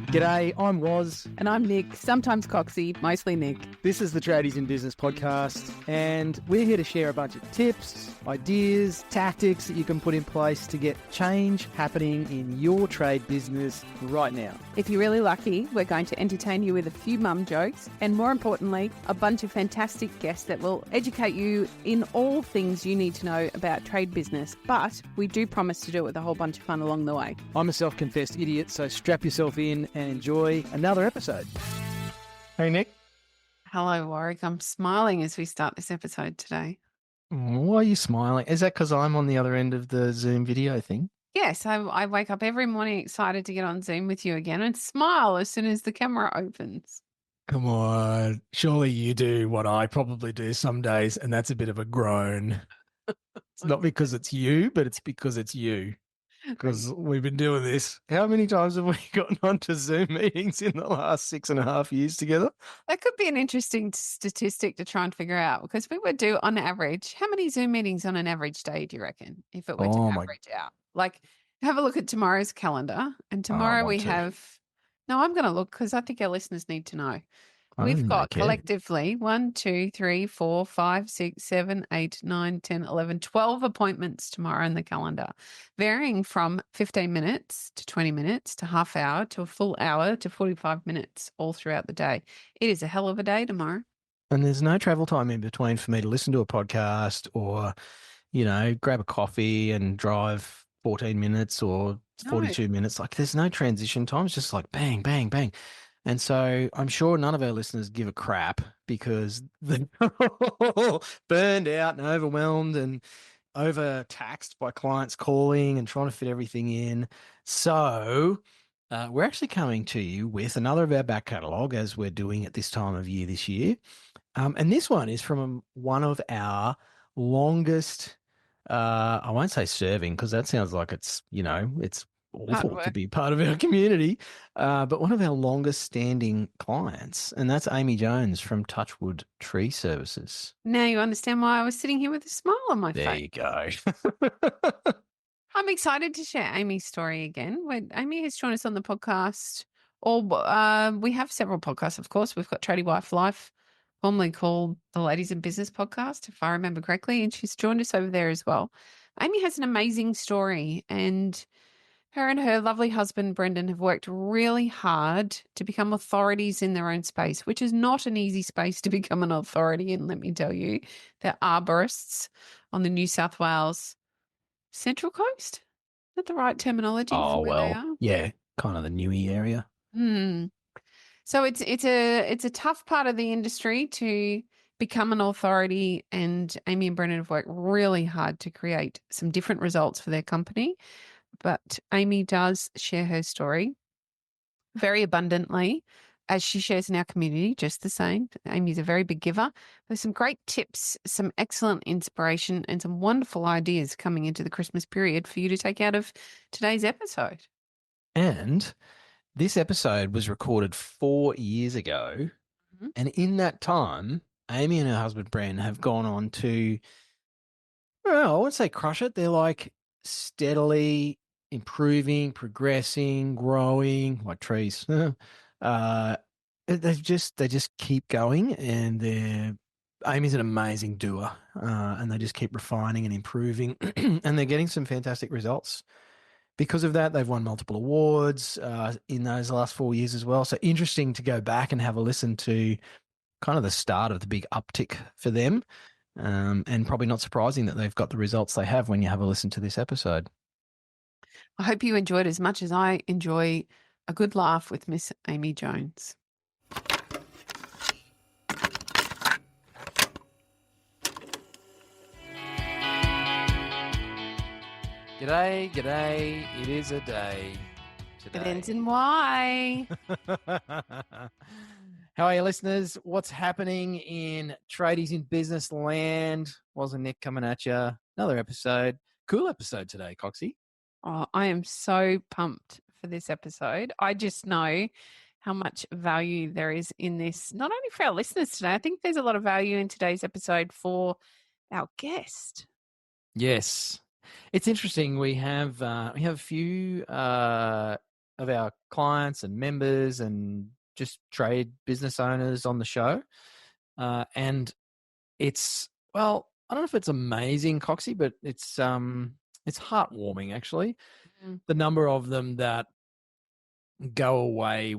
G'day, I'm Waz. And I'm Nic, sometimes Coxie, mostly Nic. This is the Tradies in Business podcast, and we're here to share a bunch of tips, ideas, tactics that you can put in place to get change happening in your trade business right now. If you're really lucky, we're going to entertain you with a few mum jokes and, more importantly, a bunch of fantastic guests that will educate you in all things you need to know about trade business. But we do promise to do it with a whole bunch of fun along the way. I'm a self-confessed idiot, so strap yourself in and enjoy another episode. Hey, Nic. Hello, Warwick. I'm smiling as we start this episode today. Why are you smiling? Is that because I'm on the other end of the Zoom video thing? Yes, I wake up every morning excited to get on Zoom with you again and smile as soon as the camera opens. Come on. Surely you do what I probably do some days, and that's a bit of a groan. It's not because it's you, but it's because it's you. Because we've been doing this. How many times have we gotten onto Zoom meetings in the last 6.5 years together? That could be an interesting statistic to try and figure out, because we would do, on average, how many Zoom meetings on an average day do you reckon, if it were to average out? Like, have a look at tomorrow's calendar, and tomorrow we have... No, I'm going to look because I think our listeners need to know. We've got collectively 1, 2, 3, 4, 5, 6, 7, 8, 9, 10, 11, 12 appointments tomorrow in the calendar, varying from 15 minutes to 20 minutes to half hour to a full hour to 45 minutes all throughout the day. It is a hell of a day tomorrow. And there's no travel time in between for me to listen to a podcast or, you know, grab a coffee and drive 14 minutes or 42 minutes. Like, there's no transition time. It's just like bang, bang, bang. And so I'm sure none of our listeners give a crap because they're all burned out and overwhelmed and overtaxed by clients calling and trying to fit everything in. So we're actually coming to you with another of our back catalogue, as we're doing at this time of year this year. And this one is from one of our longest, I won't say serving because that sounds like it's, you know, it's awful to be part of our community, but one of our longest standing clients, and that's Amii Jones from Touchwood Tree Services. Now you understand why I was sitting here with a smile on my face. There you go. I'm excited to share Amy's story again. Amii has joined us on the podcast. We have several podcasts, of course. We've got Tradie Wife Life, formerly called the Ladies in Business podcast, if I remember correctly, and she's joined us over there as well. Amii has an amazing story, and her lovely husband, Brendon, have worked really hard to become authorities in their own space, which is not an easy space to become an authority in, let me tell you. They're arborists on the New South Wales Central Coast. Is that the right terminology for where they are? Yeah, kind of the Newey area. So it's a tough part of the industry to become an authority, and Amii and Brendon have worked really hard to create some different results for their company. But Amii does share her story very abundantly, as she shares in our community, just the same. Amy's a very big giver. There's some great tips, some excellent inspiration, and some wonderful ideas coming into the Christmas period for you to take out of today's episode. And this episode was recorded 4 years ago. And in that time, Amii and her husband, Brendon, have gone on to, well, I wouldn't say crush it. They're like steadily improving, progressing, growing like trees. They just keep going, and Amy's an amazing doer, and they just keep refining and improving, and they're getting some fantastic results. Because of that, they've won multiple awards in those last 4 years as well. So interesting to go back and have a listen to kind of the start of the big uptick for them, and probably not surprising that they've got the results they have when you have a listen to this episode. I hope you enjoyed as much as I enjoy a good laugh with Miss Amii Jones. G'day, g'day. It is a day today. It ends in Y. How are you, listeners? What's happening in Tradies in Business land? Waz and Nic coming at you. Another episode. Cool episode today, Coxie. Oh, I am so pumped for this episode. I just know how much value there is in this, not only for our listeners today. I think there's a lot of value in today's episode for our guest. Yes. It's interesting. We have a few of our clients and members and just trade business owners on the show. And it's, well, I don't know if it's amazing, Coxie, but it's heartwarming, actually. Mm. The number of them that go away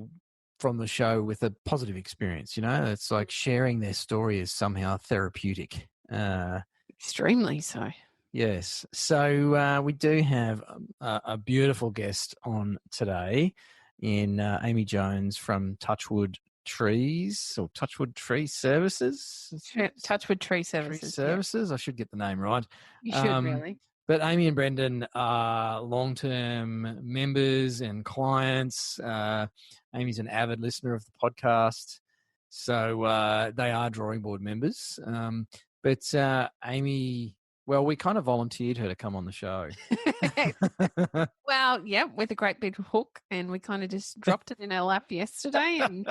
from the show with a positive experience. It's like sharing their story is somehow therapeutic. Extremely so. Yes. So we do have a beautiful guest on today in Amii Jones from Touchwood Trees or Touchwood Tree Services. Touchwood Tree Services. Tree Services. Yeah. I should get the name right. You should really. But Amii and Brendon are long-term members and clients. Amy's an avid listener of the podcast, so they are drawing board members. But Amii, well, we kind of volunteered her to come on the show. Well, yeah, with a great big hook, and we kind of just dropped it in her lap yesterday. And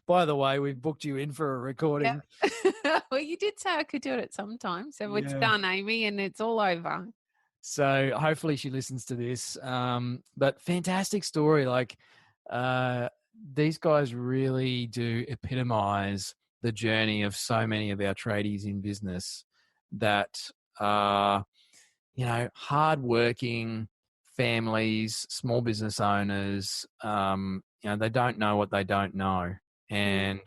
by the way, we've booked you in for a recording. Yeah. Well, you did say I could do it at some time, so it's done, Amii, and it's all over. So hopefully she listens to this. But fantastic story. Like these guys really do epitomize the journey of so many of our tradies in business that are, hardworking families, small business owners. They don't know what they don't know. And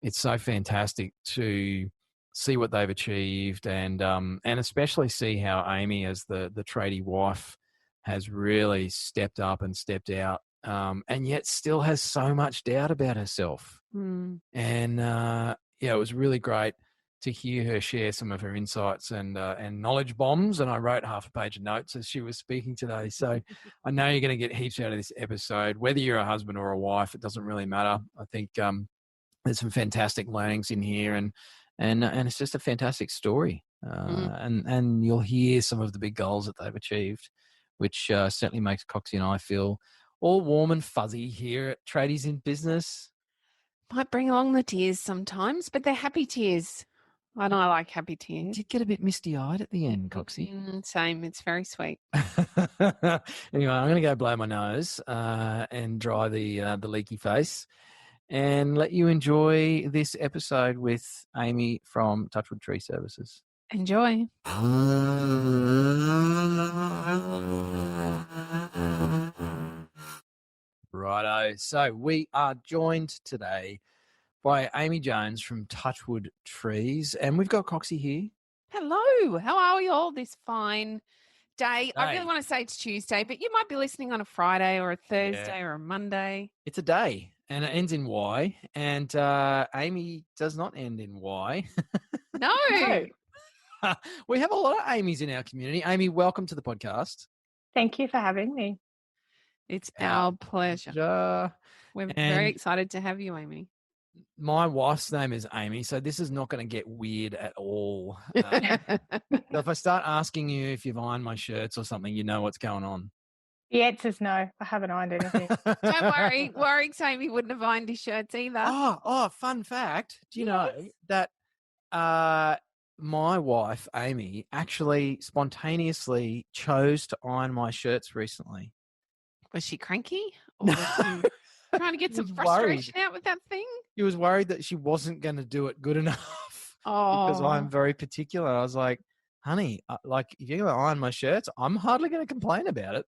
it's so fantastic to see what they've achieved and especially see how Amii, as the tradie wife, has really stepped up and stepped out, and yet still has so much doubt about herself. And it was really great to hear her share some of her insights and knowledge bombs. And I wrote half a page of notes as she was speaking today. So I know you're going to get heaps out of this episode, whether you're a husband or a wife. It doesn't really matter. I think there's some fantastic learnings in here, and it's just a fantastic story. And you'll hear some of the big goals that they've achieved, which certainly makes Coxie and I feel all warm and fuzzy here at Tradies in Business. Might bring along the tears sometimes, but they're happy tears. And I like happy tears. Did get a bit misty-eyed at the end, Coxie. Same. It's very sweet. Anyway, I'm going to go blow my nose and dry the leaky face, and let you enjoy this episode with Amii from Touchwood Tree Services. Enjoy. Righto. So we are joined today by Amii Jones from Touchwood Trees, and we've got Coxie here. Hello. How are we all this fine day? I really want to say it's Tuesday, but you might be listening on a Friday or a Thursday or a Monday. It's a day, and it ends in Y, and Amii does not end in Y. No. We have a lot of Amies in our community. Amii, welcome to the podcast. Thank you for having me. It's our pleasure. We're very excited to have you, Amii. My wife's name is Amy, so this is not going to get weird at all. If I start asking you if you've ironed my shirts or something, you know what's going on. The answer's no. I haven't ironed anything. Don't worry. Worrying Amy wouldn't have ironed his shirts either. Oh, fun fact. Do you know that my wife, Amy, actually spontaneously chose to iron my shirts recently? Was she cranky? Or was she trying to get some frustration out with that thing? She was worried that she wasn't going to do it good enough because I'm very particular. I was like, honey, if you're going to iron my shirts, I'm hardly going to complain about it.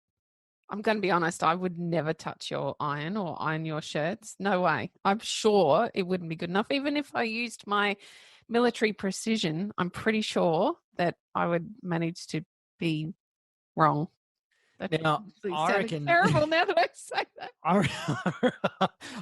I'm going to be honest. I would never touch your iron or iron your shirts. No way. I'm sure it wouldn't be good enough. Even if I used my military precision, I'm pretty sure that I would manage to be wrong. Now, I reckon terrible now that I say that.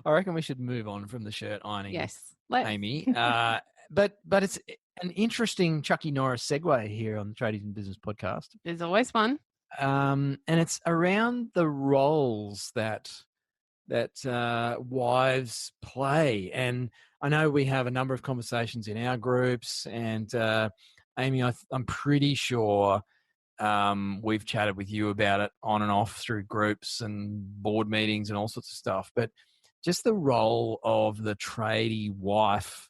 I reckon we should move on from the shirt ironing. Yes, Amii. But it's an interesting Chucky Norris segue here on the Tradies in Business podcast. There's always one. And it's around the roles that wives play. And I know we have a number of conversations in our groups, and Amii, I'm pretty sure we've chatted with you about it on and off through groups and board meetings and all sorts of stuff. But just the role of the tradie wife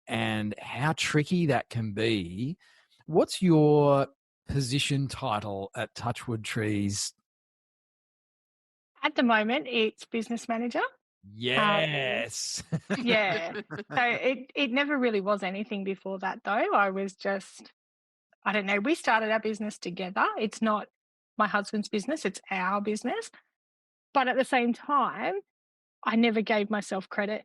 and how tricky that can be. What's your position title at Touchwood Trees? At the moment, it's business manager. Yes. Yeah. So it never really was anything before that, though. I was just, I don't know, we started our business together. It's not my husband's business, it's our business. But at the same time, I never gave myself credit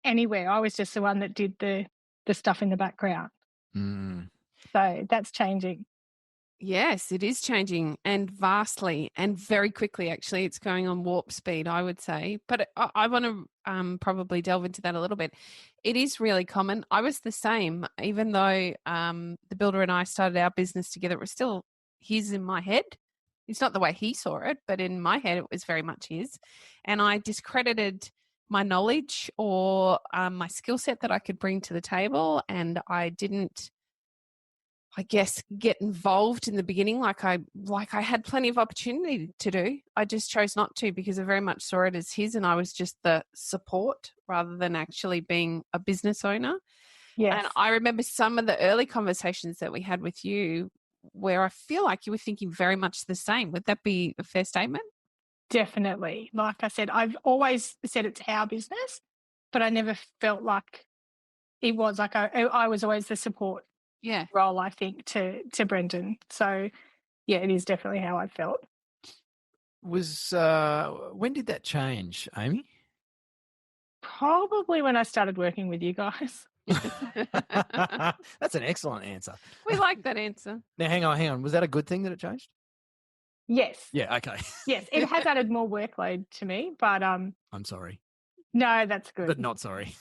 anywhere. I was just the one that did the stuff in the background. Mm. So that's changing. Yes, it is changing, and vastly and very quickly, actually. It's going on warp speed, I would say. But I want to probably delve into that a little bit. It is really common. I was the same, even though the builder and I started our business together. It was still his in my head. It's not the way he saw it, but in my head, it was very much his. And I discredited my knowledge or my skill set that I could bring to the table, and I didn't, I guess, get involved in the beginning like I had plenty of opportunity to do. I just chose not to because I very much saw it as his, and I was just the support rather than actually being a business owner. Yes. And I remember some of the early conversations that we had with you where I feel like you were thinking very much the same. Would that be a fair statement? Definitely. Like I said, I've always said it's our business, but I never felt like it was like I was always the support role, I think, to Brendon. So yeah, it is definitely how I felt. Was when did that change, Amii? Probably when I started working with you guys. That's an excellent answer. We like that answer. Now, hang on. Was that a good thing that it changed? Yes. Yeah, okay. Yes, it has added more workload to me, but I'm sorry. no, that's good. But not sorry.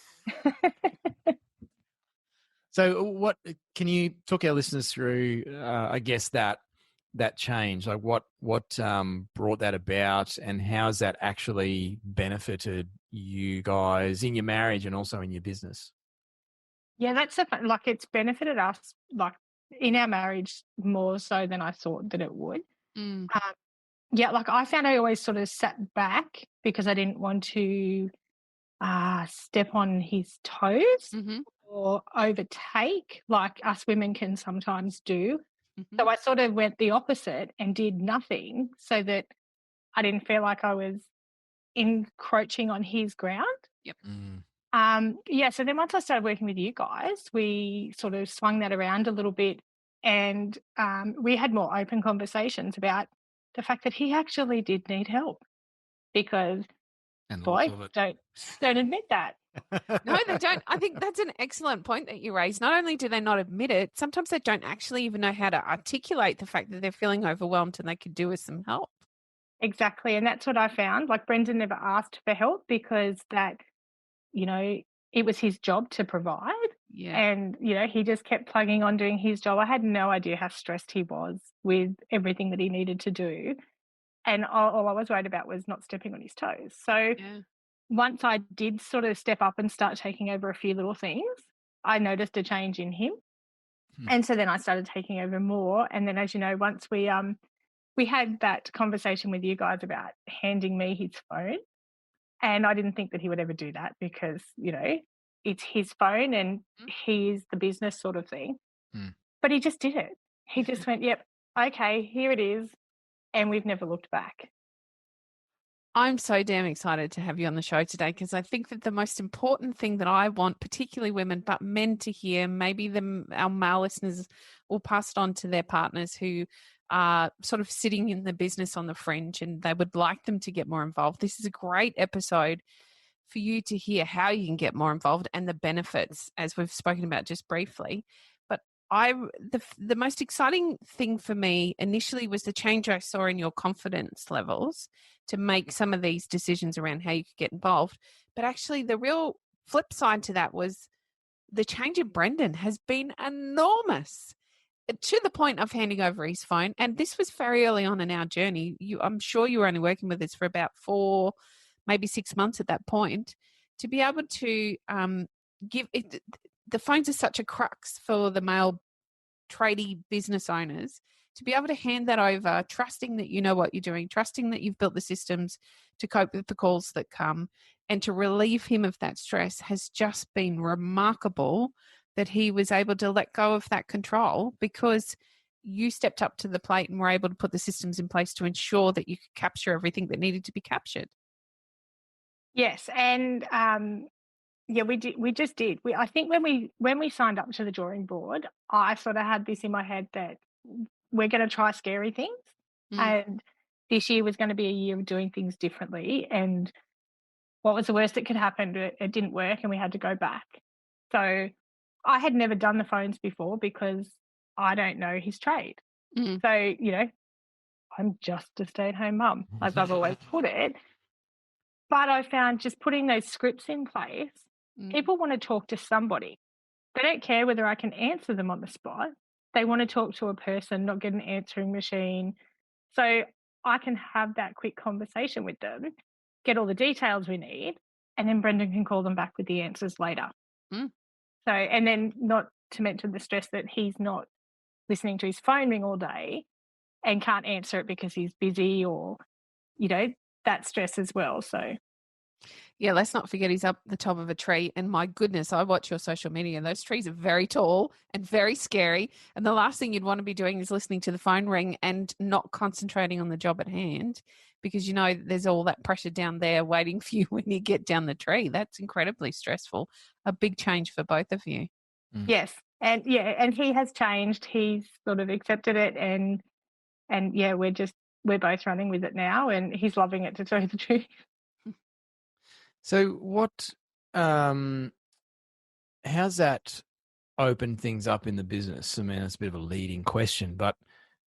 So what can you talk our listeners through, I guess, that change? Like what brought that about, and how's that actually benefited you guys in your marriage and also in your business? Yeah, that's like it's benefited us like in our marriage more so than I thought that it would. Yeah, like I found I always sort of sat back because I didn't want to step on his toes or overtake like us women can sometimes do. So I sort of went the opposite and did nothing so that I didn't feel like I was encroaching on his ground. Yep. Yeah, so then once I started working with you guys, we sort of swung that around a little bit, and we had more open conversations about the fact that he actually did need help because boys don't admit that. No, they don't. I think that's an excellent point that you raised. Not only do they not admit it, sometimes they don't actually even know how to articulate the fact that they're feeling overwhelmed and they could do with some help. Exactly. And that's what I found. Like Brendon never asked for help because that, you know, it was his job to provide. Yeah. And, you know, he just kept plugging on doing his job. I had no idea how stressed he was with everything that he needed to do. And all I was worried about was not stepping on his toes. So once I did sort of step up and start taking over a few little things, I noticed a change in him. And so then I started taking over more. And then, as you know, once we had that conversation with you guys about handing me his phone, and I didn't think that he would ever do that because, you know, it's his phone and he is the business sort of thing. But he just did it. He just went, yep, okay, here it is. And we've never looked back. I'm so damn excited to have you on the show today because I think that the most important thing that I want, particularly women, but men to hear, maybe our male listeners will pass it on to their partners who are sort of sitting in the business on the fringe and they would like them to get more involved. This is a great episode for you to hear how you can get more involved and the benefits, as we've spoken about just briefly. But the most exciting thing for me initially was the change I saw in your confidence levels to make some of these decisions around how you could get involved. But actually the real flip side to that was the change in Brendon has been enormous to the point of handing over his phone. And this was very early on in our journey. I'm sure you were only working with us for about 4, maybe 6 months at that point. To be able to give it, the phones are such a crux for the male tradie business owners, to be able to hand that over, trusting that you know what you're doing, trusting that you've built the systems to cope with the calls that come, and to relieve him of that stress has just been remarkable that he was able to let go of that control because you stepped up to the plate and were able to put the systems in place to ensure that you could capture everything that needed to be captured. Yes, and yeah, we did. We just did. I think when we signed up to the drawing board, I sort of had this in my head that we're going to try scary things, and this year was going to be a year of doing things differently. And what was the worst that could happen? It didn't work, and we had to go back. So I had never done the phones before because I don't know his trade. So I'm just a stay-at-home mum, as I've always put it. But I found just putting those scripts in place, people want to talk to somebody. They don't care whether I can answer them on the spot. They want to talk to a person, not get an answering machine. So I can have that quick conversation with them, get all the details we need, and then Brendon can call them back with the answers later. So, and then not to mention the stress that he's not listening to his phone ring all day and can't answer it because he's busy or, that stress as well. So, yeah, let's not forget he's up the top of a tree. And my goodness, I watch your social media and those trees are very tall and very scary. And the last thing you'd want to be doing is listening to the phone ring and not concentrating on the job at hand because there's all that pressure down there waiting for you when you get down the tree. That's incredibly stressful. A big change for both of you. Yes. And he has changed. He's sort of accepted it and we're both running with it now and he's loving it, to tell you the truth. So what, how's that opened things up in the business? I mean, it's a bit of a leading question, but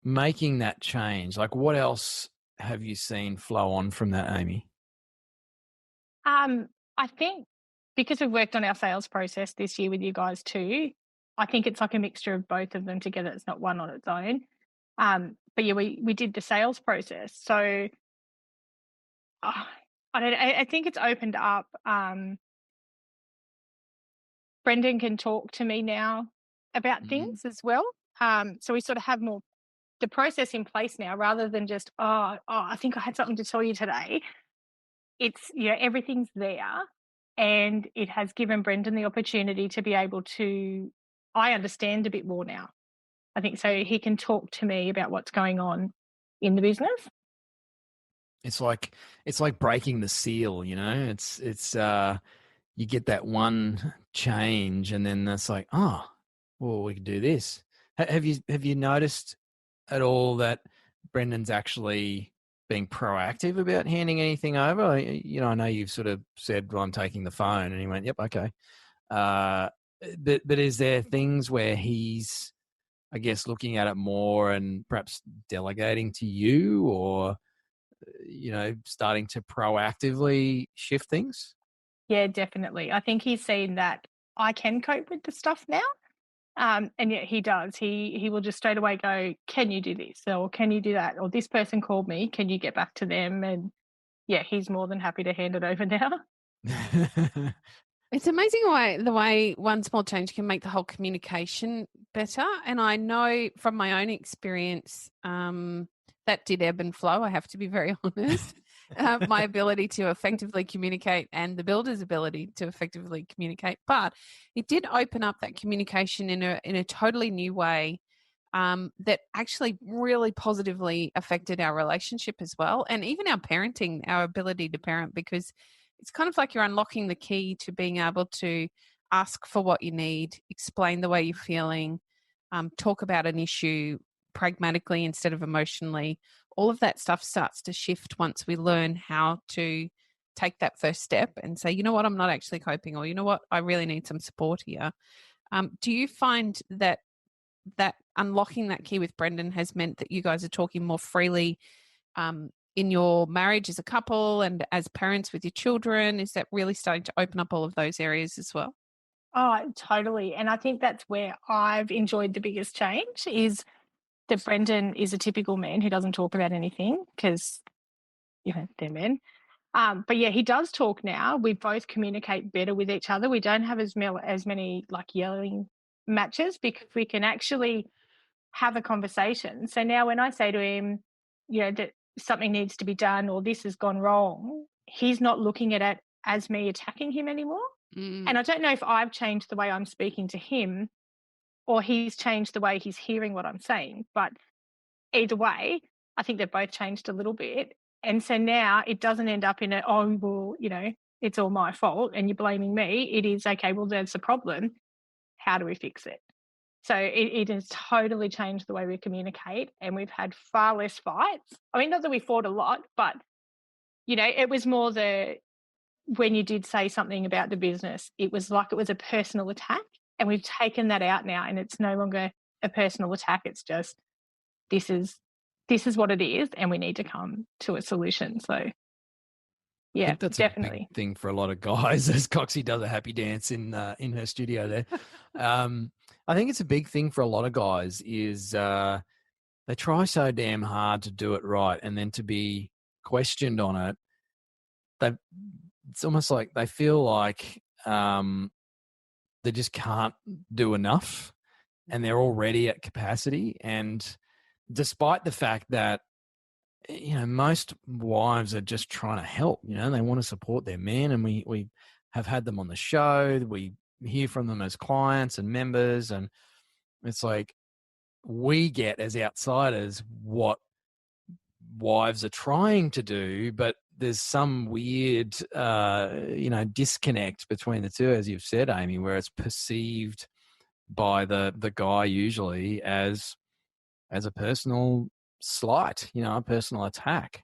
making that change, like what else have you seen flow on from that, Amii? I think because we've worked on our sales process this year with you guys too, I think it's like a mixture of both of them together. It's not one on its own. But yeah, we did the sales process. So I think it's opened up. Brendon can talk to me now about things as well. So we sort of have more the process in place now rather than just, I think I had something to tell you today. It's, everything's there and it has given Brendon the opportunity to be able to, I understand a bit more now. I think so he can talk to me about what's going on in the business. It's like breaking the seal, it's you get that one change and then that's like, oh, well, we can do this. Have you noticed at all that Brendon's actually being proactive about handing anything over? I know you've sort of said, well, I'm taking the phone, and he went, yep, okay. But is there things where he's, I guess, looking at it more and perhaps delegating to you or, starting to proactively shift things? Yeah, definitely. I think he's seen that I can cope with the stuff now. And yet he does. He will just straight away go, can you do this? Or can you do that? Or this person called me. Can you get back to them? And yeah, he's more than happy to hand it over now. It's amazing the way one small change can make the whole communication better. And I know from my own experience that did ebb and flow. I have to be very honest. My ability to effectively communicate and the builder's ability to effectively communicate. But it did open up that communication in a totally new way that actually really positively affected our relationship as well. And even our parenting, our ability to parent, because it's kind of like you're unlocking the key to being able to ask for what you need, explain the way you're feeling, talk about an issue pragmatically instead of emotionally. All of that stuff starts to shift once we learn how to take that first step and say, you know what, I'm not actually coping, or you know what, I really need some support here. Do you find that unlocking that key with Brendon has meant that you guys are talking more freely in your marriage as a couple and as parents with your children? Is that really starting to open up all of those areas as well? Oh, totally. And I think that's where I've enjoyed the biggest change is that Brendon is a typical man who doesn't talk about anything because, they're men. But yeah, he does talk now. We both communicate better with each other. We don't have as many like yelling matches because we can actually have a conversation. So now when I say to him, that something needs to be done or this has gone wrong, he's not looking at it as me attacking him anymore. And I don't know if I've changed the way I'm speaking to him or he's changed the way he's hearing what I'm saying. But either way, I think they've both changed a little bit. And so now it doesn't end up in a, oh, well, you know, it's all my fault and you're blaming me. It is, okay, well, there's a problem. How do we fix it? So it has totally changed the way we communicate, and we've had far less fights. I mean, not that we fought a lot, but, you know, it was more when you did say something about the business, it was like it was a personal attack, and we've taken that out now, and it's no longer a personal attack. It's just, this is what it is, and we need to come to a solution. So, yeah, I think that's definitely a big thing for a lot of guys, as Coxie does a happy dance in her studio there. I think it's a big thing for a lot of guys is they try so damn hard to do it right, and then to be questioned on it, it's almost like they feel like they just can't do enough, and they're already at capacity. And despite the fact that, you know, most wives are just trying to help, you know, they want to support their men, and we have had them on the show. We hear from them as clients and members, and it's like we get as outsiders what wives are trying to do, but there's some weird, you know, disconnect between the two, as you've said, Amii, where it's perceived by the guy usually as a personal slight, you know, a personal attack.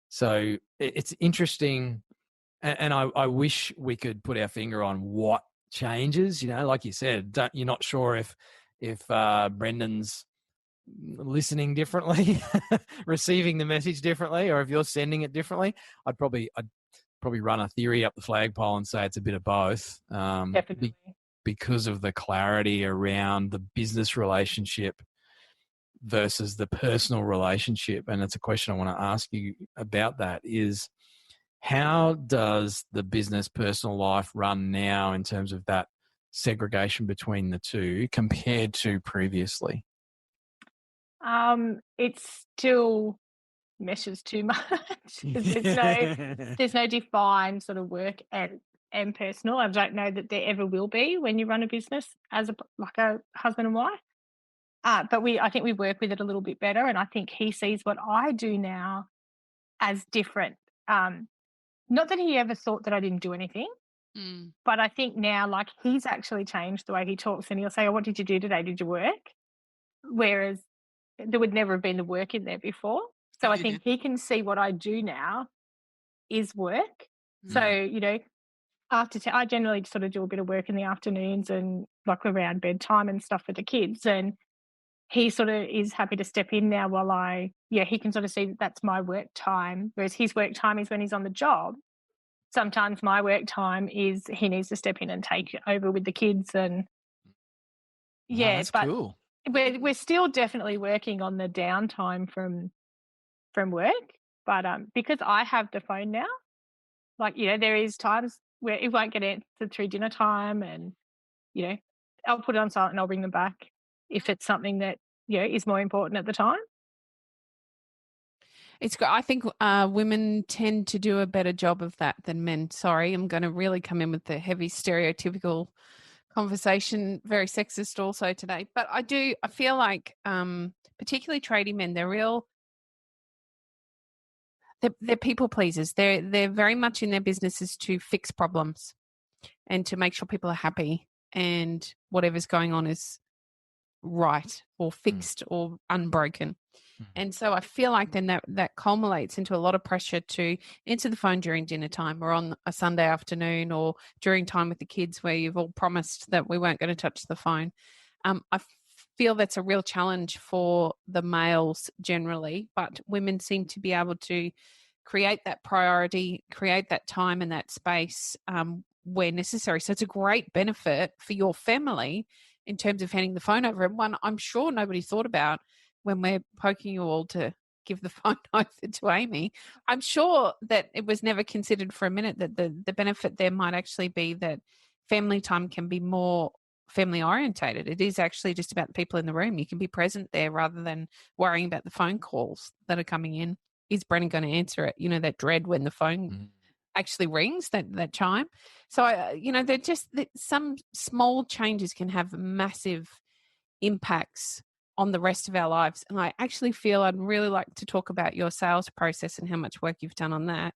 So it's interesting, and I wish we could put our finger on what changes. You know, like you said, you're not sure if Brendon's listening differently, receiving the message differently, or if you're sending it differently. I'd probably run a theory up the flagpole and say it's a bit of both. definitely. Because of the clarity around the business relationship versus the personal relationship. And it's a question I want to ask you about that is, how does the business personal life run now in terms of that segregation between the two compared to previously? It still meshes too much. There's no defined sort of work and personal. I don't know that there ever will be when you run a business as a husband and wife. But I think we work with it a little bit better, and I think he sees what I do now as different. Not that he ever thought that I didn't do anything, but I think now, like, he's actually changed the way he talks, and he'll say, "Oh, what did you do today? Did you work?" Whereas there would never have been the work in there before. So I think he can see what I do now is work. So, you know, I generally sort of do a bit of work in the afternoons and like around bedtime and stuff with the kids. And he sort of is happy to step in now while he can sort of see that that's my work time. Whereas his work time is when he's on the job. Sometimes my work time is he needs to step in and take over with the kids. And that's cool. We're still definitely working on the downtime from work, but because I have the phone now, like, you know, there is times where it won't get answered through dinner time, and, you know, I'll put it on silent and I'll bring them back if it's something that, you know, is more important at the time. It's good. I think women tend to do a better job of that than men. Sorry, I'm going to really come in with the heavy stereotypical conversation, very sexist also today. But I feel like particularly tradie men, they're people pleasers. They're very much in their businesses to fix problems and to make sure people are happy and whatever's going on is right or fixed or unbroken. And so I feel like then that culminates into a lot of pressure to answer the phone during dinner time or on a Sunday afternoon or during time with the kids where you've all promised that we weren't going to touch the phone. I feel that's a real challenge for the males generally, but women seem to be able to create that priority, create that time and that space where necessary. So it's a great benefit for your family in terms of handing the phone over. And one I'm sure nobody thought about when we're poking you all to give the phone over to Amii. I'm sure that it was never considered for a minute that the benefit there might actually be that family time can be more family orientated. It is actually just about the people in the room. You can be present there rather than worrying about the phone calls that are coming in. Is Brendon going to answer it? You know, that dread when the phone actually rings, that chime. So, they're just some small changes can have massive impacts on the rest of our lives. And I actually feel I'd really like to talk about your sales process and how much work you've done on that.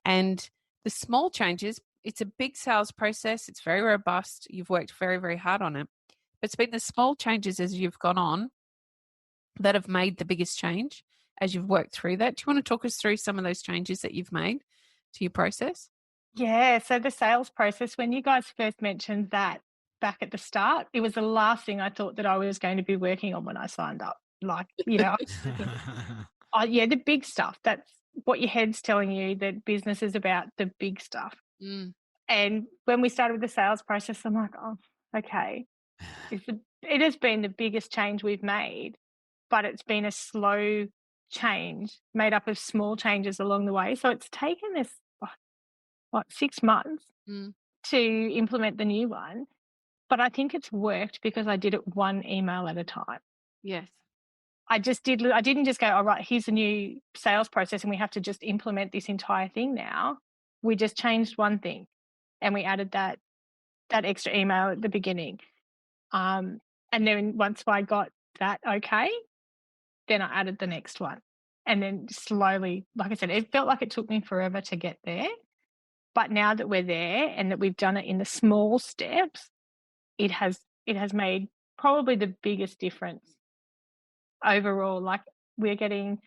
And the small changes, it's a big sales process. It's very robust. You've worked very, very hard on it. But it's been the small changes as you've gone on that have made the biggest change as you've worked through that. Do you want to talk us through some of those changes that you've made to your process? Yeah. So the sales process, when you guys first mentioned that back at the start, it was the last thing I thought that I was going to be working on when I signed up. Like, the big stuff. That's what your head's telling you, that business is about the big stuff. Mm. And when we started with the sales process, I'm like, oh, okay. It has been the biggest change we've made, but it's been a slow change made up of small changes along the way. So it's taken us 6 months to implement the new one. But I think it's worked because I did it one email at a time. Yes. I didn't just go, all right, here's a new sales process and we have to just implement this entire thing now. We just changed one thing and we added that extra email at the beginning. And then once I got that okay, then I added the next one. And then slowly, like I said, it felt like it took me forever to get there. But now that we're there and that we've done it in the small steps, it has made probably the biggest difference overall. Like, we're getting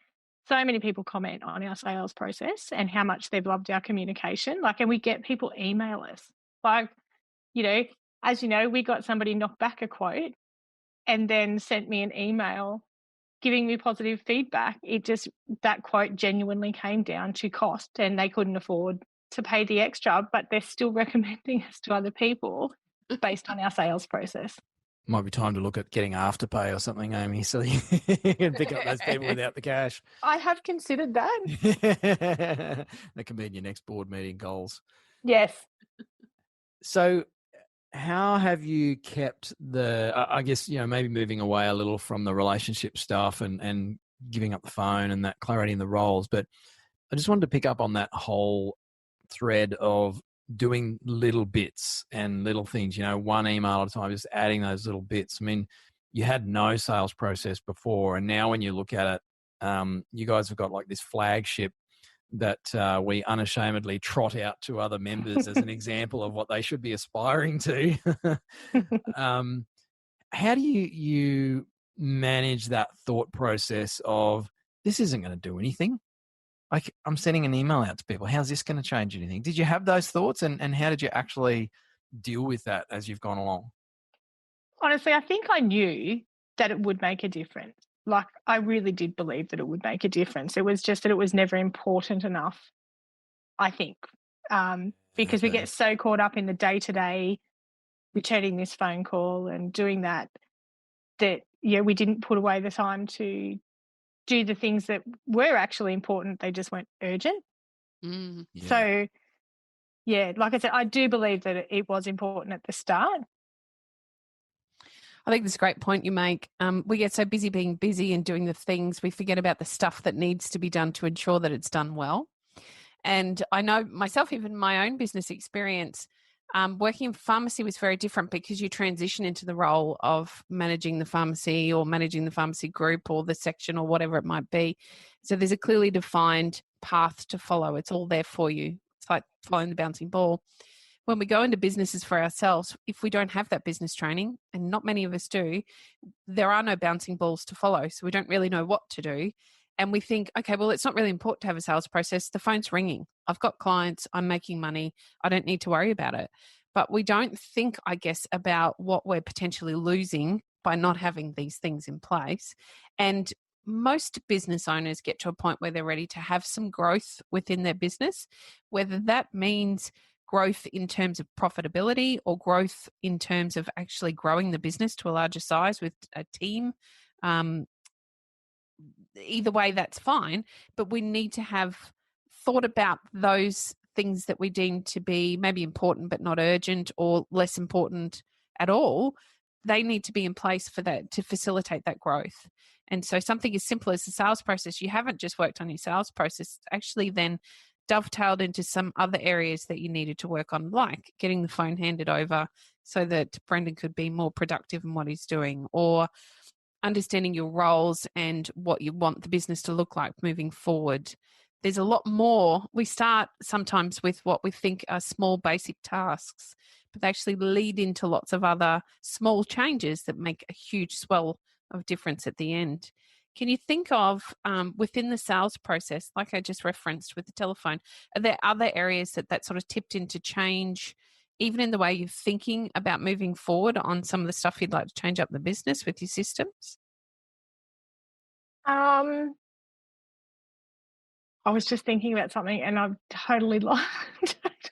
so many people comment on our sales process and how much they've loved our communication. Like, and we get people email us. Like, as you know, we got somebody knock back a quote and then sent me an email giving me positive feedback. That quote genuinely came down to cost and they couldn't afford to pay the extra, but they're still recommending us to other people based on our sales process. Might be time to look at getting Afterpay or something, Amii, so you can pick up those people without the cash. I have considered that. That can be in your next board meeting goals. Yes. So how have you kept I guess, maybe moving away a little from the relationship stuff and giving up the phone and that clarity in the roles, but I just wanted to pick up on that whole thread of doing little bits and little things, one email at a time, just adding those little bits. I mean, you had no sales process before, and now when you look at it, you guys have got like this flagship that we unashamedly trot out to other members as an example of what they should be aspiring to. How do you manage that thought process of, this isn't going to do anything? Like, I'm sending an email out to people. How's this going to change anything? Did you have those thoughts, and how did you actually deal with that as you've gone along? Honestly, I think I knew that it would make a difference. Like, I really did believe that it would make a difference. It was just that it was never important enough, I think, because we get so caught up in the day-to-day, returning this phone call and doing that, we didn't put away the time to do the things that were actually important. They just weren't urgent. Yeah. So, like I said, I do believe that it was important at the start. I think that's a great point you make. We get so busy being busy and doing the things, we forget about the stuff that needs to be done to ensure that it's done well. And I know myself, even my own business experience, working in pharmacy was very different because you transition into the role of managing the pharmacy or managing the pharmacy group or the section or whatever it might be. So there's a clearly defined path to follow. It's all there for you. It's like following the bouncing ball. When we go into businesses for ourselves, if we don't have that business training, and not many of us do, there are no bouncing balls to follow. So we don't really know what to do. And we think, okay, well, it's not really important to have a sales process. The phone's ringing. I've got clients. I'm making money. I don't need to worry about it. But we don't think, I guess, about what we're potentially losing by not having these things in place. And most business owners get to a point where they're ready to have some growth within their business, whether that means growth in terms of profitability or growth in terms of actually growing the business to a larger size with a team. Either way, that's fine. But we need to have thought about those things that we deem to be maybe important but not urgent or less important at all. They need to be in place for that, to facilitate that growth. And so something as simple as the sales process, you haven't just worked on your sales process, actually then dovetailed into some other areas that you needed to work on, like getting the phone handed over so that Brendon could be more productive in what he's doing, or understanding your roles and what you want the business to look like moving forward. There's a lot more. We start sometimes with what we think are small basic tasks, but they actually lead into lots of other small changes that make a huge swell of difference at the end. Can you think of within the sales process, like I just referenced with the telephone, are there other areas that sort of tipped into change, even in the way you're thinking about moving forward on some of the stuff you'd like to change up the business with your systems? I was just thinking about something and I've totally lost.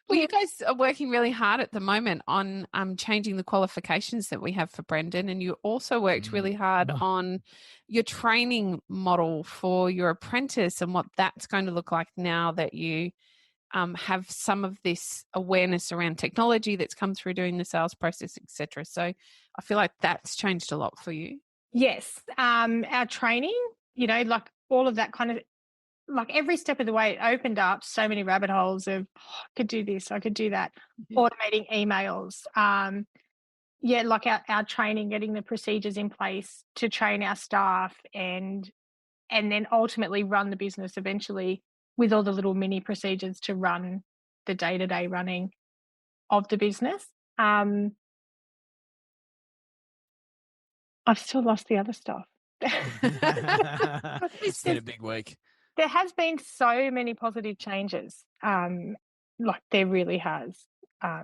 Well, you guys are working really hard at the moment on changing the qualifications that we have for Brendon, and you also worked really hard on your training model for your apprentice and what that's going to look like now that you have some of this awareness around technology that's come through doing the sales process, etc. So I feel like that's changed a lot for you. Yes. Our training, like all of that kind of, like every step of the way, it opened up so many rabbit holes of, I could do this, I could do that, automating emails. Like our training, getting the procedures in place to train our staff and then ultimately run the business eventually with all the little mini procedures to run the day-to-day running of the business. I've still lost the other stuff. It's been a big week. There has been so many positive changes. Like there really has. How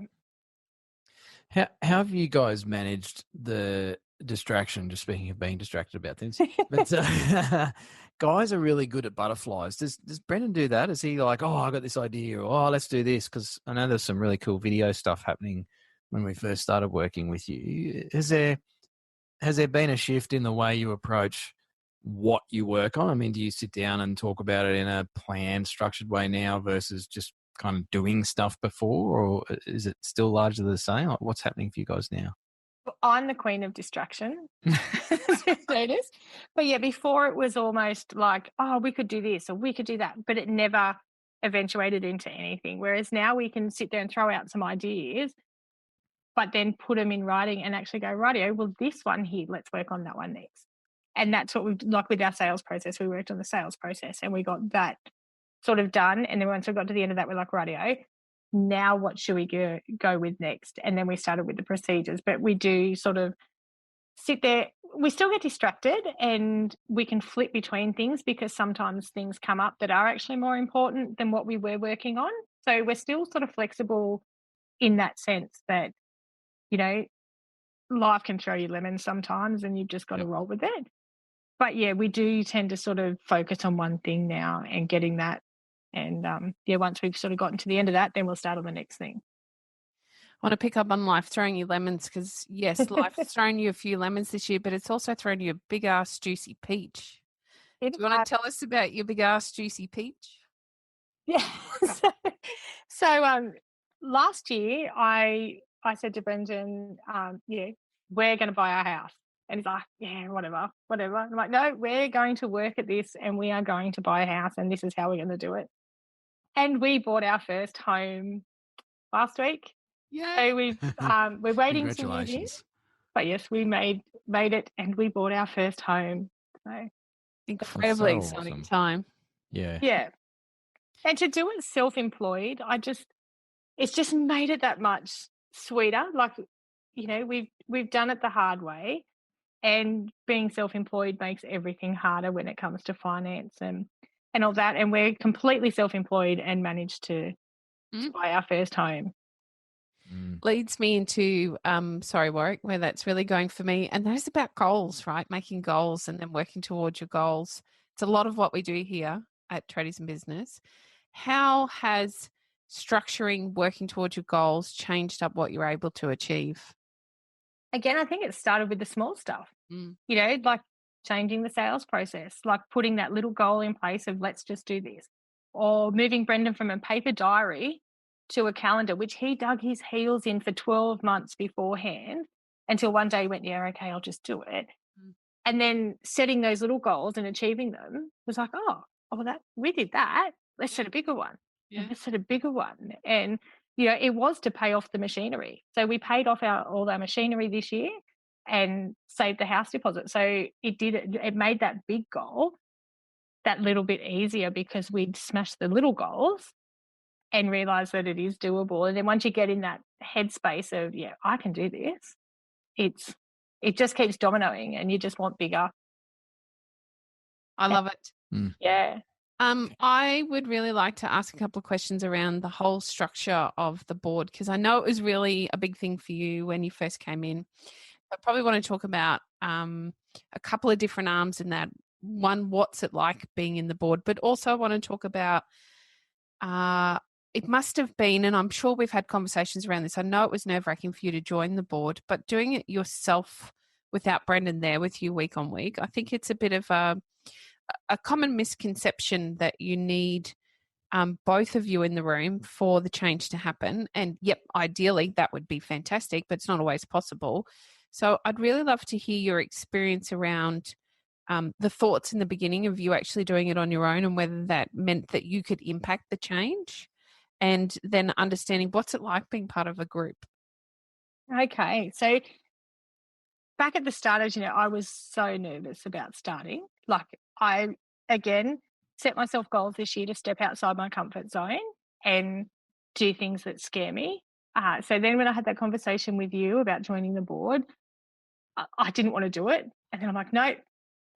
have you guys managed the distraction? Just speaking of being distracted about things, but guys are really good at butterflies. Does Brendon do that? Is he like, oh, I got this idea, or oh, let's do this? Because I know there's some really cool video stuff happening when we first started working with you. Has there been a shift in the way you approach what you work on? I mean, do you sit down and talk about it in a planned, structured way now versus just kind of doing stuff before, or is it still largely the same? Like, what's happening for you guys now? Well, I'm the queen of distraction. Notice. But yeah, before it was almost like, oh, we could do this or we could do that, but it never eventuated into anything. Whereas now we can sit there and throw out some ideas, but then put them in writing and actually go, rightio, well, this one here, let's work on that one next. And that's what we've, like with our sales process, we worked on the sales process and we got that sort of done. And then once we got to the end of that, we're like, rightio, now what should we go with next? And then we started with the procedures, but we do sort of sit there. We still get distracted and we can flip between things because sometimes things come up that are actually more important than what we were working on. So we're still sort of flexible in that sense that, life can throw you lemons sometimes and you've just got to roll with it. But yeah, we do tend to sort of focus on one thing now and getting that. And once we've sort of gotten to the end of that, then we'll start on the next thing. I want to pick up on life throwing you lemons because, yes, life's thrown you a few lemons this year, but it's also thrown you a big ass juicy peach. Do you want to tell us about your big ass juicy peach? Yeah. So last year I said to Brendon, we're going to buy our house. And he's like, yeah, whatever. I'm like, no, we're going to work at this and we are going to buy a house and this is how we're going to do it. And we bought our first home last week. Yeah. So we're waiting to move in. But yes, we made it and we bought our first home. So incredibly exciting time. Yeah. Yeah. And to do it self-employed, it's just made it that much sweeter. Like, we've done it the hard way. And being self-employed makes everything harder when it comes to finance and all that. And we're completely self-employed and managed to buy our first home. Leads me into, Warwick, where that's really going for me. And that is about goals, right? Making goals and then working towards your goals. It's a lot of what we do here at Tradies in Business. How has structuring, working towards your goals changed up what you're able to achieve? Again, I think it started with the small stuff, like changing the sales process, like putting that little goal in place of let's just do this, or moving Brendon from a paper diary to a calendar, which he dug his heels in for 12 months beforehand until one day he went, yeah, okay, I'll just do it. And then setting those little goals and achieving them was like, we did that. Let's set a bigger one. a sort of bigger one. And, it was to pay off the machinery. So we paid off all our machinery this year and saved the house deposit. So it made that big goal that little bit easier because we'd smashed the little goals and realised that it is doable. And then once you get in that headspace of, I can do this, it just keeps dominoing and you just want bigger. I love it. Yeah. I would really like to ask a couple of questions around the whole structure of the board, because I know it was really a big thing for you when you first came in. I probably want to talk about a couple of different arms in that. One, what's it like being in the board, but also I want to talk about it must have been, and I'm sure we've had conversations around this. I know it was nerve-wracking for you to join the board, but doing it yourself without Brendon there with you week on week, I think it's a bit of a common misconception that you need both of you in the room for the change to happen. And ideally that would be fantastic, but it's not always possible. So I'd really love to hear your experience around the thoughts in the beginning of you actually doing it on your own and whether that meant that you could impact the change, and then understanding what's it like being part of a group. Okay. So back at the start, as I was so nervous about starting. Like I, again, set myself goals this year to step outside my comfort zone and do things that scare me. So then when I had that conversation with you about joining the board, I didn't want to do it. And then I'm like, no,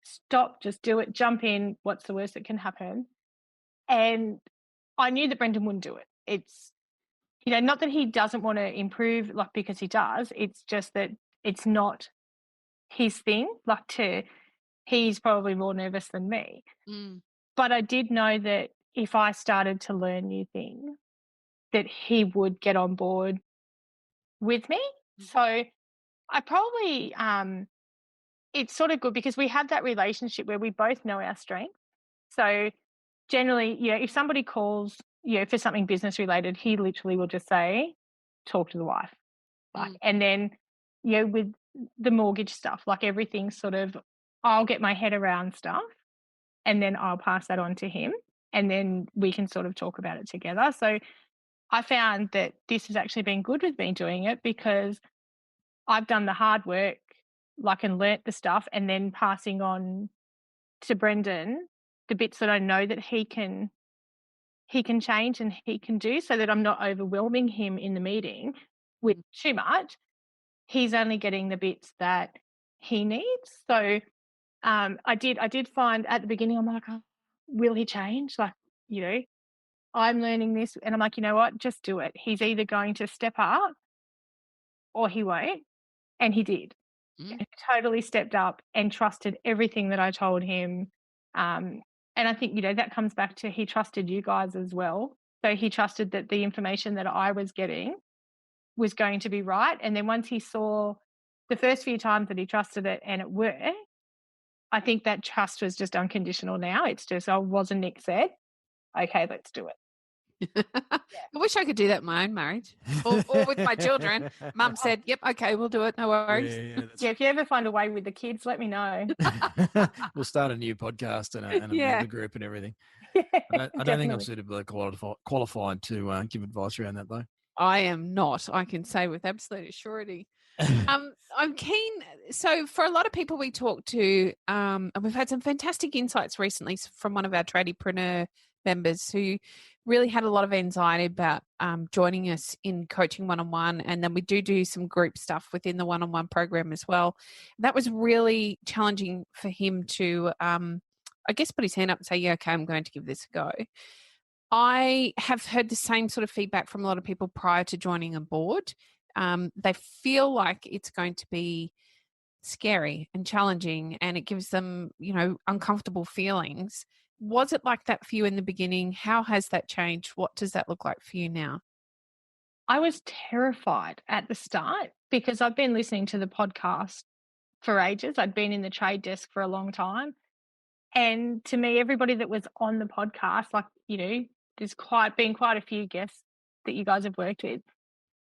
stop, just do it, jump in. What's the worst that can happen? And I knew that Brendon wouldn't do it. It's, not that he doesn't want to improve, like, because he does. It's just that it's not his thing. He's probably more nervous than me. But I did know that if I started to learn new things, that he would get on board with me. So I probably, it's sort of good because we have that relationship where we both know our strengths. So generally, if somebody calls, for something business related, he literally will just say, talk to the wife. And then, with the mortgage stuff, everything sort of, I'll get my head around stuff and then I'll pass that on to him and then we can sort of talk about it together. So I found that this has actually been good with me doing it because I've done the hard work, and learnt the stuff and then passing on to Brendon the bits that I know that he can change and he can do, so that I'm not overwhelming him in the meeting with too much. He's only getting the bits that he needs. So I did find at the beginning, I'm like, oh, will he change? I'm learning this. And I'm like, you know what? Just do it. He's either going to step up or he won't. And he did. He totally stepped up and trusted everything that I told him. And I think, that comes back to he trusted you guys as well. So he trusted that the information that I was getting was going to be right. And then once he saw the first few times that he trusted it and it worked, I think that trust was just unconditional now. It's just, Waz and Nic said, okay, let's do it. I wish I could do that in my own marriage or with my children. Mum said, yep, okay, we'll do it. No worries. Yeah, if you ever find a way with the kids, let me know. We'll start a new podcast and another group and everything. I don't think I'm suitably qualified to give advice around that, though. I am not, I can say with absolute surety. I'm keen. So for a lot of people we talk to, and we've had some fantastic insights recently from one of our Tradiepreneur members who really had a lot of anxiety about joining us in coaching one-on-one. And then we do some group stuff within the one-on-one program as well. That was really challenging for him to, I guess, put his hand up and say, yeah, okay, I'm going to give this a go. I have heard the same sort of feedback from a lot of people prior to joining a board. They feel like it's going to be scary and challenging and it gives them, uncomfortable feelings. Was it like that for you in the beginning? How has that changed? What does that look like for you now? I was terrified at the start because I've been listening to the podcast for ages. I'd been in the trade desk for a long time. And to me, everybody that was on the podcast, there's been quite a few guests that you guys have worked with.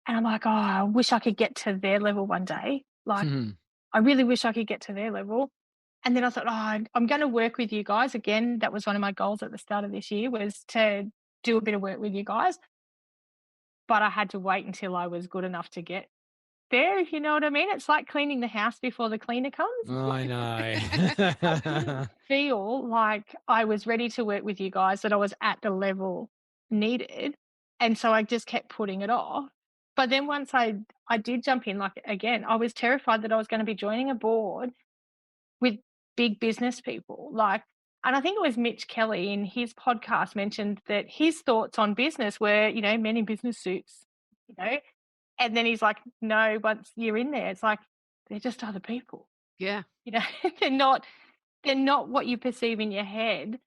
And I'm like, oh, I wish I could get to their level one day. I really wish I could get to their level. And then I thought, I'm going to work with you guys. Again, that was one of my goals at the start of this year, was to do a bit of work with you guys. But I had to wait until I was good enough to get there, if you know what I mean. It's like cleaning the house before the cleaner comes. I I didn't know. feel like I was ready to work with you guys, that I was at the level needed. And so I just kept putting it off. But then once I did jump in, like, again, I was terrified that I was going to be joining a board with big business people. Like, and I think it was Mitch Kelly in his podcast mentioned that his thoughts on business were, men in business suits, and then he's like, no, once you're in there, it's like, they're just other people. Yeah. They're not what you perceive in your head.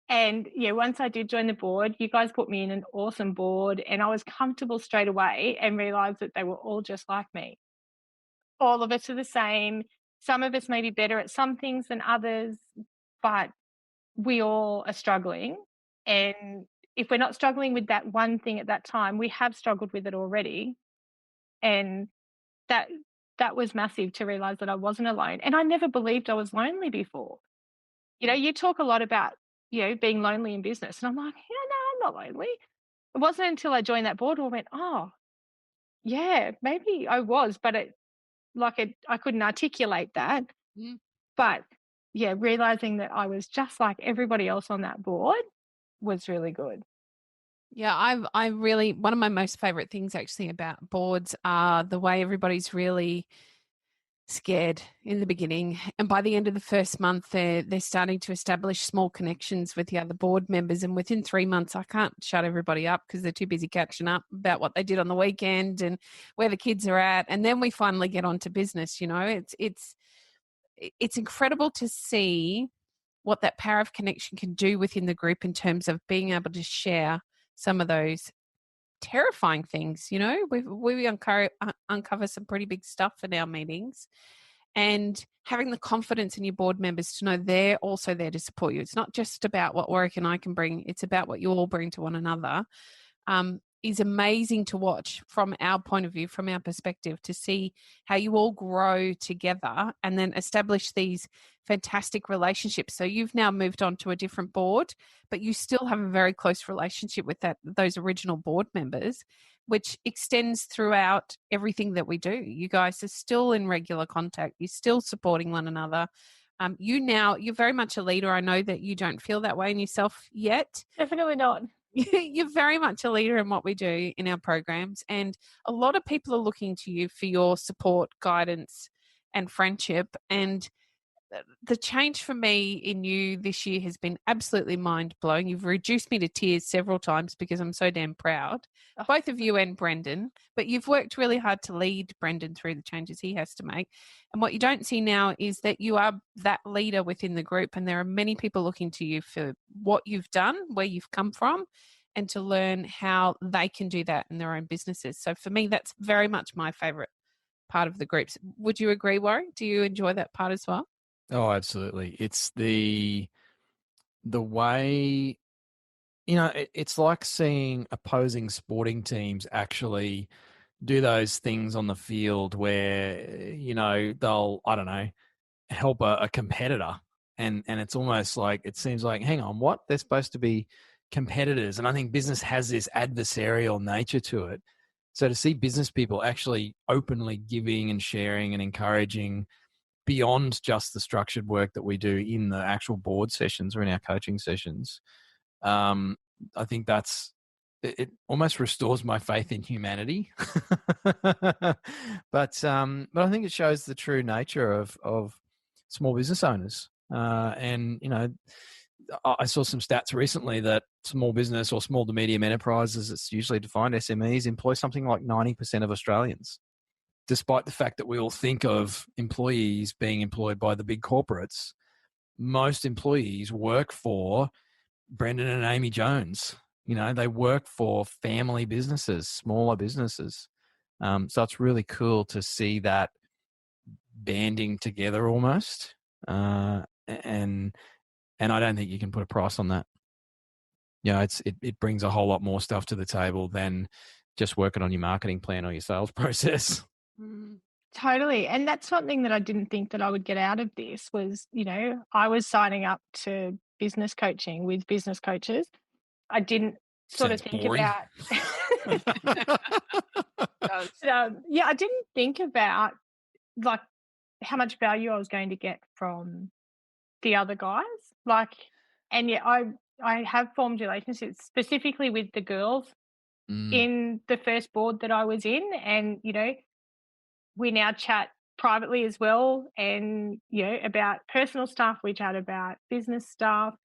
And yeah, once I did join the board, you guys put me in an awesome board, and I was comfortable straight away and realized that they were all just like me. All of us are the same. Some of us may be better at some things than others, but we all are struggling. And if we're not struggling with that one thing at that time, we have struggled with it already. And that was massive to realize that I wasn't alone. And I never believed I was lonely before. You talk a lot about, being lonely in business. And I'm like, yeah, no, I'm not lonely. It wasn't until I joined that board where I went, oh, yeah, maybe I was, but I couldn't articulate that. Mm. But yeah, realizing that I was just like everybody else on that board was really good. Yeah, I really, one of my most favorite things actually about boards are the way everybody's really scared in the beginning, and by the end of the first month they're starting to establish small connections with the other board members, and within 3 months I can't shut everybody up because they're too busy catching up about what they did on the weekend and where the kids are at, and then we finally get on to business. It's incredible to see what that power of connection can do within the group in terms of being able to share some of those terrifying things. We uncover some pretty big stuff in our meetings, and having the confidence in your board members to know they're also there to support you. It's not just about what Warwick and I can bring, it's about what you all bring to one another. Is amazing to watch from our point of view, from our perspective, to see how you all grow together and then establish these fantastic relationships. So you've now moved on to a different board, but you still have a very close relationship with those original board members, which extends throughout everything that we do. You guys are still in regular contact. You're still supporting one another. You're very much a leader. I know that you don't feel that way in yourself yet. Definitely not. You're very much a leader in what we do in our programs, and a lot of people are looking to you for your support, guidance, and friendship. And the change for me in you this year has been absolutely mind-blowing. You've reduced me to tears several times because I'm so damn proud, both of you and Brendon, but you've worked really hard to lead Brendon through the changes he has to make. And what you don't see now is that you are that leader within the group, and there are many people looking to you for what you've done, where you've come from, and to learn how they can do that in their own businesses. So for me, that's very much my favourite part of the groups. Would you agree, Warren? Do you enjoy that part as well? Oh, absolutely. It's the way, it's like seeing opposing sporting teams actually do those things on the field where, they'll, I don't know, help a competitor. And it's almost like, it seems like, hang on, what? They're supposed to be competitors. And I think business has this adversarial nature to it. So to see business people actually openly giving and sharing and encouraging beyond just the structured work that we do in the actual board sessions or in our coaching sessions, I think it almost restores my faith in humanity. But I think it shows the true nature of small business owners. And I saw some stats recently that small business or small to medium enterprises, it's usually defined SMEs, employ something like 90% of Australians. Despite the fact that we all think of employees being employed by the big corporates, most employees work for Brendon and Amii Jones. They work for family businesses, smaller businesses. So it's really cool to see that banding together almost. And I don't think you can put a price on that. It brings a whole lot more stuff to the table than just working on your marketing plan or your sales process. Totally. And that's something that I didn't think that I would get out of this was, I was signing up to business coaching with business coaches. I didn't sort Sounds of think boring. about. I didn't think about like how much value I was going to get from the other guys. And yet I have formed relationships specifically with the girls in the first board that I was in, and we now chat privately as well, and about personal stuff. We chat about business stuff.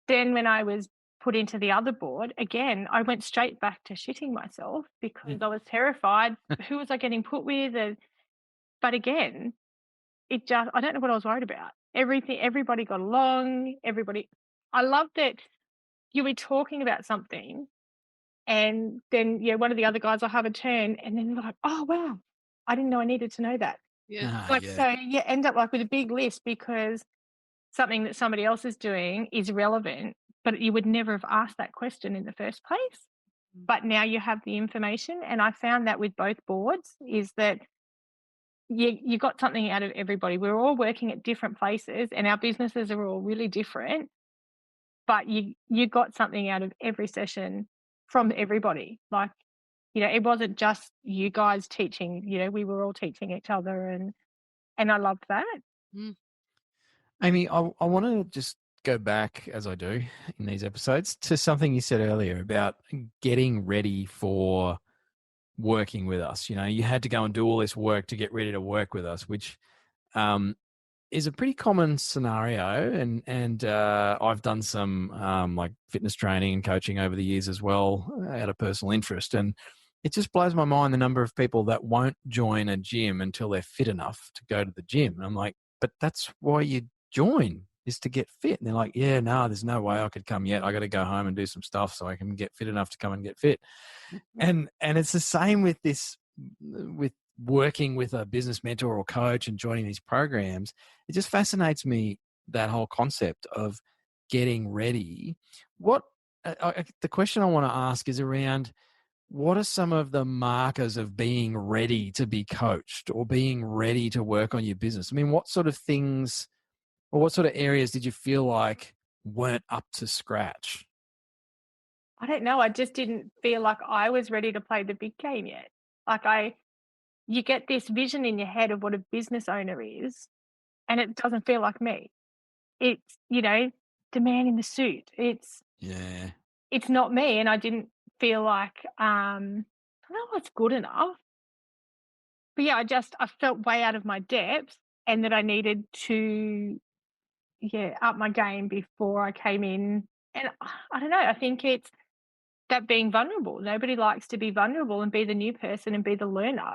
Then when I was put into the other board, again, I went straight back to shitting myself because I was terrified. Who was I getting put with? But again, I don't know what I was worried about. Everybody got along. I loved that you were talking about something, and then one of the other guys will have a turn, and then they're like, oh wow, I didn't know I needed to know that. So you end up with a big list because something that somebody else is doing is relevant, but you would never have asked that question in the first place. But now you have the information, and I found that with both boards is that you got something out of everybody. We're all working at different places, and our businesses are all really different, but you got something out of every session from everybody. It wasn't just you guys teaching, we were all teaching each other, and I loved that. Amii, I want to just go back, as I do in these episodes, to something you said earlier about getting ready for working with us. You had to go and do all this work to get ready to work with us, which is a pretty common scenario. And I've done some like fitness training and coaching over the years as well out of personal interest. And it just blows my mind the number of people that won't join a gym until they're fit enough to go to the gym. And I'm like, but that's why you join, is to get fit. And they're like, yeah, no, there's no way I could come yet. I got to go home and do some stuff so I can get fit enough to come and get fit. And it's the same with this, with working with a business mentor or coach and joining these programs. It just fascinates me, that whole concept of getting ready. The question I want to ask is around, what are some of the markers of being ready to be coached or being ready to work on your business? I mean, what sort of things or what sort of areas did you feel like weren't up to scratch? I don't know. I just didn't feel like I was ready to play the big game yet. You get this vision in your head of what a business owner is, and it doesn't feel like me. It's, the man in the suit. It's not me. And I didn't feel like, I don't know, it's good enough. But yeah, I felt way out of my depth, and that I needed to, up my game before I came in. And I don't know, I think it's that being vulnerable. Nobody likes to be vulnerable and be the new person and be the learner.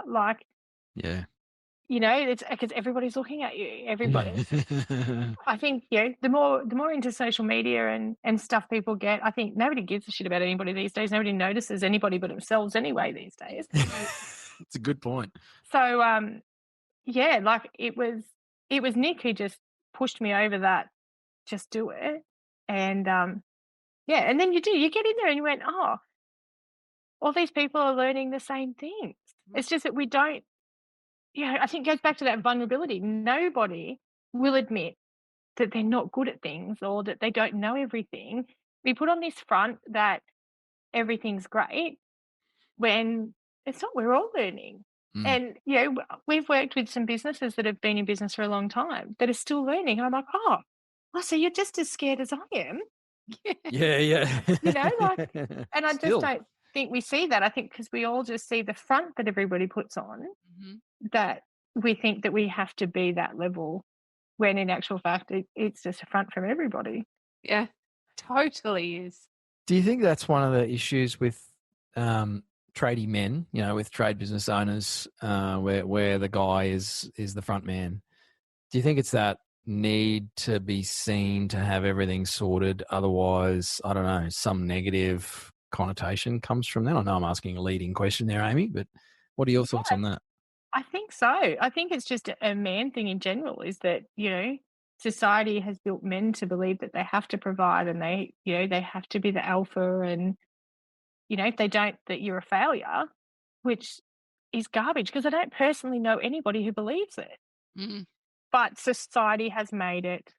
It's because everybody's looking at you. Everybody. I think, the more into social media and stuff people get, I think nobody gives a shit about anybody these days. Nobody notices anybody but themselves anyway these days. It's a good point. So, it was Nick who just pushed me over that, just do it. And, and then you get in there and you went, oh, all these people are learning the same things. It's just that we don't, I think it goes back to that vulnerability. Nobody will admit that they're not good at things or that they don't know everything. We put on this front that everything's great when it's not. We're all learning. And, we've worked with some businesses that have been in business for a long time that are still learning. And I'm like, oh, so you're just as scared as I am. Yeah. And I just don't think we see that. I think because we all just see the front that everybody puts on, that we think that we have to be that level, when in actual fact it's just a front from everybody. Yeah, totally is. Do you think that's one of the issues with tradie men, with trade business owners, where the guy is the front man? Do you think it's that need to be seen to have everything sorted? Otherwise, I don't know, some negative connotation comes from that. I know I'm asking a leading question there, Amii, but what are your thoughts on that? I think so. I think it's just a man thing in general, is that, society has built men to believe that they have to provide, and they have to be the alpha, and, if they don't, that you're a failure, which is garbage, because I don't personally know anybody who believes it. But society has made it,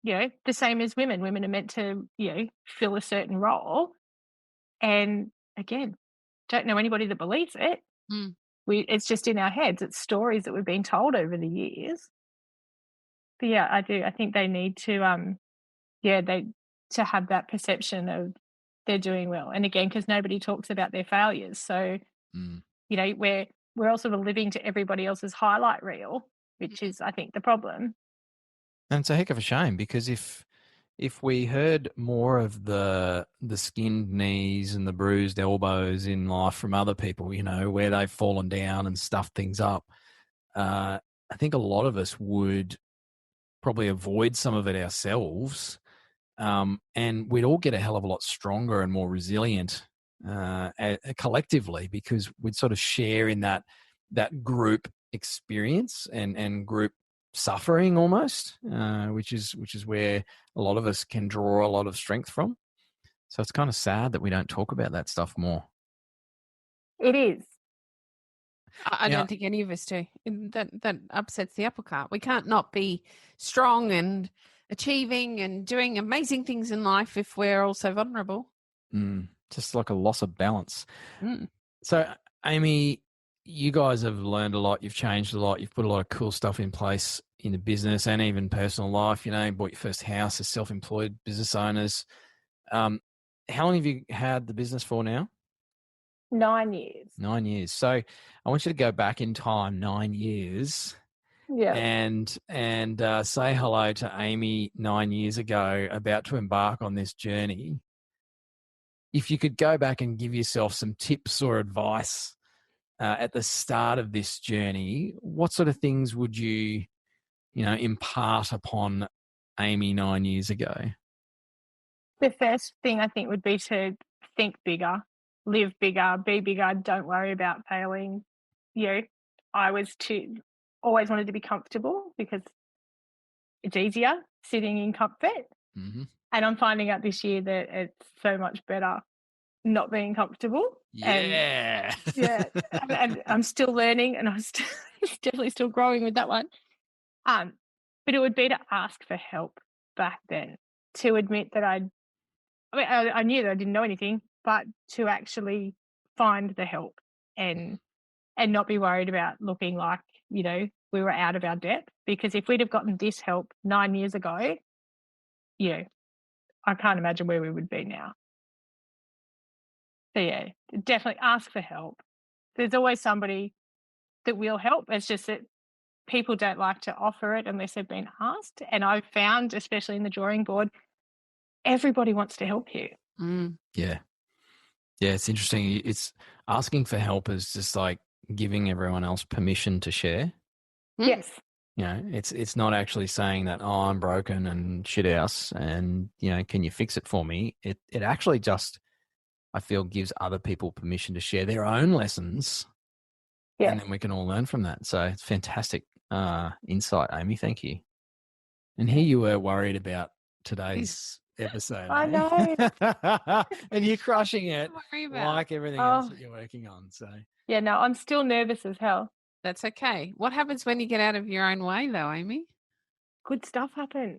the same as women. Women are meant to, fill a certain role. And again, don't know anybody that believes it. It's just in our heads. It's stories that we've been told over the years. But yeah, I do. I think they need to, to have that perception of they're doing well. And again, because nobody talks about their failures. So, we're all sort of living to everybody else's highlight reel, which is, I think, the problem. And it's a heck of a shame, because if we heard more of the skinned knees and the bruised elbows in life from other people, where they've fallen down and stuffed things up, I think a lot of us would probably avoid some of it ourselves, and we'd all get a hell of a lot stronger and more resilient collectively, because we'd sort of share in that group experience and group suffering almost, which is where a lot of us can draw a lot of strength from. So it's kind of sad that we don't talk about that stuff more. It is. I don't think any of us do. That upsets the apple cart. We can't not be strong and achieving and doing amazing things in life if we're also vulnerable. Just like a loss of balance. So, Amii, you guys have learned a lot. You've changed a lot. You've put a lot of cool stuff in place in the business and even personal life. You bought your first house as self-employed business owners. How long have you had the business for now? 9 years. 9 years. So I want you to go back in time 9 years. Yeah. And say hello to Amii 9 years ago, about to embark on this journey. If you could go back and give yourself some tips or advice at the start of this journey, what sort of things would you impart upon Amii 9 years ago? The first thing I think would be to think bigger, live bigger, be bigger. Don't worry about failing. I was always wanted to be comfortable because it's easier sitting in comfort. And I'm finding out this year that it's so much better not being comfortable. Yeah. And I'm still learning, and I'm definitely still growing with that one. But it would be to ask for help back then, to admit that I knew that I didn't know anything, but to actually find the help and not be worried about looking like, we were out of our depth. Because if we'd have gotten this help 9 years ago, I can't imagine where we would be now. So yeah, definitely ask for help. There's always somebody that will help. It's just that people don't like to offer it unless they've been asked. And I've found, especially in the drawing board, everybody wants to help you. Yeah, it's interesting. It's asking for help is just like giving everyone else permission to share. Yes. It's not actually saying that, oh, I'm broken and shit house and, can you fix it for me? It actually just, I feel, gives other people permission to share their own lessons. Yeah. And then we can all learn from that. So it's fantastic insight, Amii. Thank you. And here you were worried about today's episode. I know. And you're crushing it like everything else that you're working on. So yeah, no, I'm still nervous as hell. That's okay. What happens when you get out of your own way, though, Amii? Good stuff happens.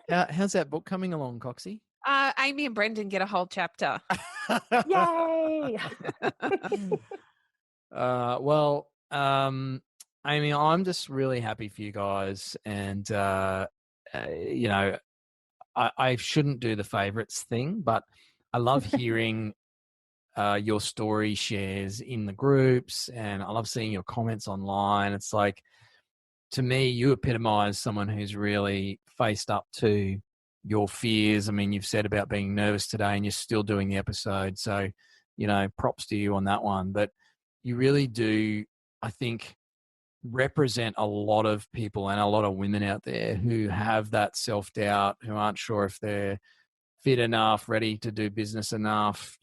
How's that book coming along, Coxie? Amii and Brendon get a whole chapter. Yay! Well, Amii, I'm just really happy for you guys, and I shouldn't do the favorites thing, but I love hearing your story shares in the groups, and I love seeing your comments online. It's like, to me, you epitomise someone who's really faced up to your fears. I mean, you've said about being nervous today and you're still doing the episode. So, props to you on that one. But you really do, I think, represent a lot of people and a lot of women out there who have that self-doubt, who aren't sure if they're fit enough, ready to do business enough,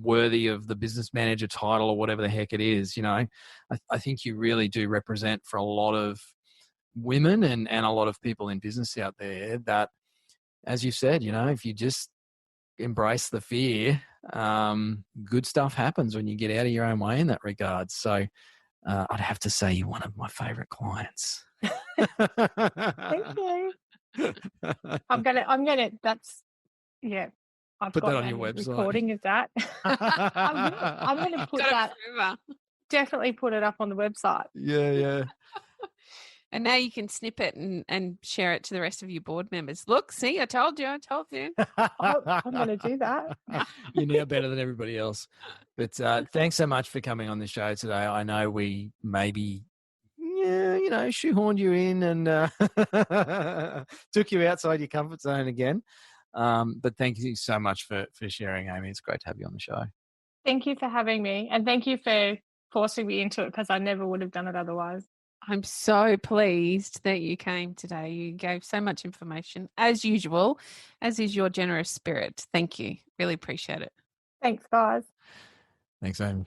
worthy of the business manager title or whatever the heck it is. I think you really do represent for a lot of women and a lot of people in business out there that, as you said, if you just embrace the fear, good stuff happens when you get out of your own way in that regard. So I'd have to say you're one of my favorite clients. Thank you. I'm gonna, I've put got that on your a website. recording of that. I'm going to put that. Definitely put it up on the website. Yeah. And now you can snip it and share it to the rest of your board members. Look, see, I told you. I'm going to do that. You're now better than everybody else. But thanks so much for coming on the show today. I know we maybe, shoehorned you in and took you outside your comfort zone again. But thank you so much for sharing, Amii. It's great to have you on the show. Thank you for having me. And thank you for forcing me into it, because I never would have done it otherwise. I'm so pleased that you came today. You gave so much information, as usual, as is your generous spirit. Thank you. Really appreciate it. Thanks, guys. Thanks, Amii.